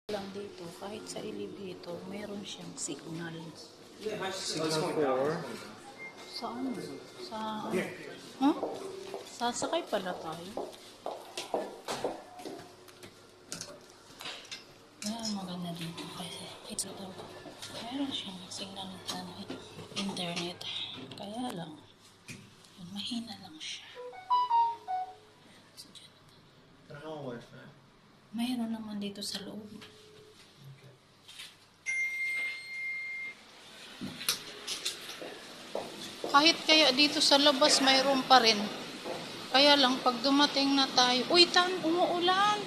Lang dito, kahit sa elevator, meron siyang signal. Signal 4. Saan? Sa, huh? Sasakay pala tayo. Maganda dito kasi ito daw. Meron siyang signal na internet. Kaya lang, mahina lang siya. Mayroon naman dito sa loob. Kahit kaya dito sa labas mayroon pa rin. Kaya lang pag dumating na tayo, uy, umuulan.